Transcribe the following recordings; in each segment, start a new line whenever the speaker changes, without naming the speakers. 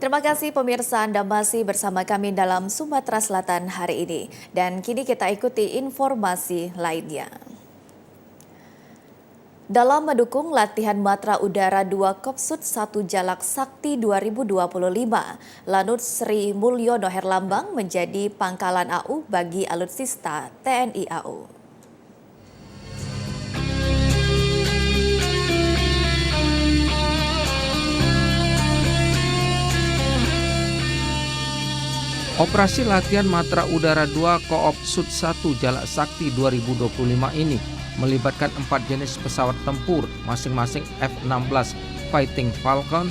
Terima kasih pemirsa, Anda masih bersama kami dalam Sumatera Selatan hari ini. Dan kini kita ikuti informasi lainnya. Dalam mendukung latihan Matra Udara 2 Kopsud 1 Jalak Sakti 2025, Lanut Sri Mulyono Herlambang menjadi pangkalan AU bagi alutsista TNI AU.
Operasi latihan Matra Udara 2 Koopsud 1 Jalak Sakti 2025 ini melibatkan 4 jenis pesawat tempur, masing-masing F-16 Fighting Falcon,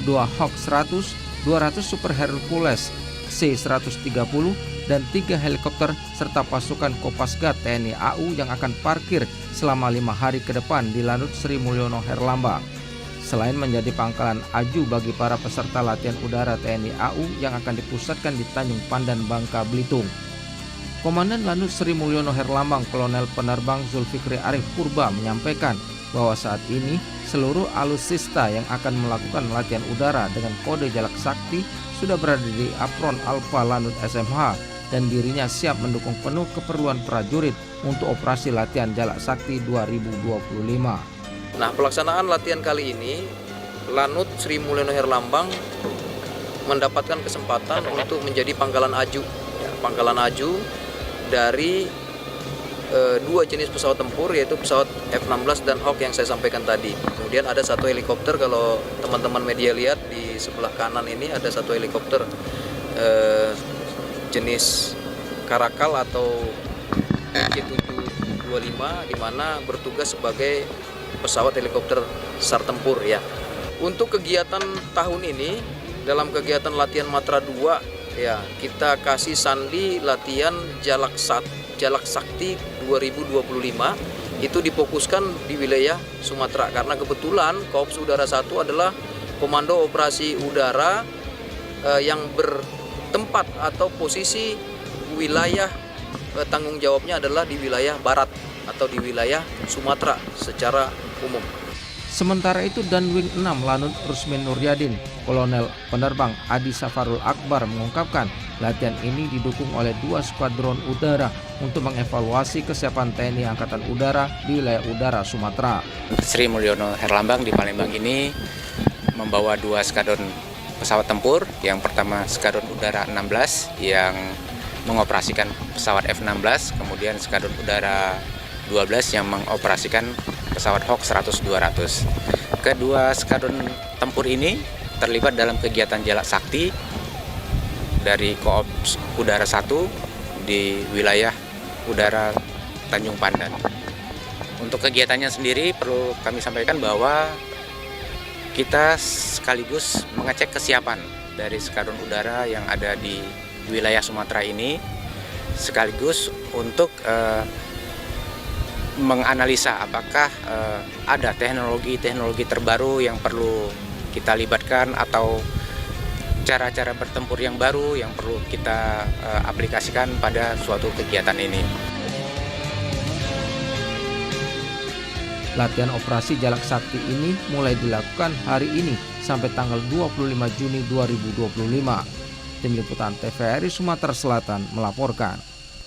2 Hawk 100, 200 Super Hercules C-130, dan 3 helikopter serta pasukan Kopasgat TNI AU yang akan parkir selama 5 hari ke depan di Lanut Sri Mulyono Herlambang. Selain menjadi pangkalan aju bagi para peserta latihan udara TNI AU yang akan dipusatkan di Tanjung Pandan, Bangka Belitung. Komandan Lanut Sri Mulyono Herlambang Kolonel Penerbang Zulfikri Arif Purba menyampaikan bahwa saat ini seluruh alutsista yang akan melakukan latihan udara dengan kode Jalak Sakti sudah berada di Apron Alfa Lanut SMH dan dirinya siap mendukung penuh keperluan prajurit untuk operasi latihan Jalak Sakti 2025.
Nah, pelaksanaan latihan kali ini, Lanut Sri Mulyono Herlambang mendapatkan kesempatan untuk menjadi pangkalan aju, pangkalan aju dari 2 jenis pesawat tempur, yaitu pesawat F-16 dan Hawk yang saya sampaikan tadi. Kemudian ada 1 helikopter, kalau teman-teman media lihat di sebelah kanan ini ada 1 helikopter jenis Karakal atau J725, di mana bertugas sebagai pesawat helikopter SAR tempur ya. Untuk kegiatan tahun ini, dalam kegiatan latihan Matra 2 ya, kita kasih sandi latihan Jalak Sakti 2025 itu difokuskan di wilayah Sumatera karena kebetulan Korps Udara 1 adalah komando operasi udara yang bertempat atau posisi wilayah tanggung jawabnya adalah di wilayah barat atau di wilayah Sumatera secara umum.
Sementara itu Danwing 6 Lanut Rusmin Nuryadin, Kolonel Penerbang Adi Safarul Akbar mengungkapkan latihan ini didukung oleh 2 skuadron udara untuk mengevaluasi kesiapan TNI Angkatan Udara di wilayah udara Sumatera.
Sri Mulyono Herlambang di Palembang ini membawa 2 skadron pesawat tempur. Yang pertama skadron udara 16 yang mengoperasikan pesawat F-16, kemudian skadron udara 12 yang mengoperasikan pesawat Hawk 100-200. Kedua skadron tempur ini terlibat dalam kegiatan Jalak Sakti dari Korps Udara 1 di wilayah udara Tanjung Pandan. Untuk kegiatannya sendiri perlu kami sampaikan bahwa kita sekaligus mengecek kesiapan dari skadron udara yang ada di wilayah Sumatera ini, sekaligus untuk menganalisa apakah ada teknologi terbaru yang perlu kita libatkan atau cara-cara bertempur yang baru yang perlu kita aplikasikan pada suatu kegiatan ini.
Latihan operasi Jalak Sakti ini mulai dilakukan hari ini sampai tanggal 25 Juni 2025. Tim Liputan TVRI Sumatera Selatan melaporkan.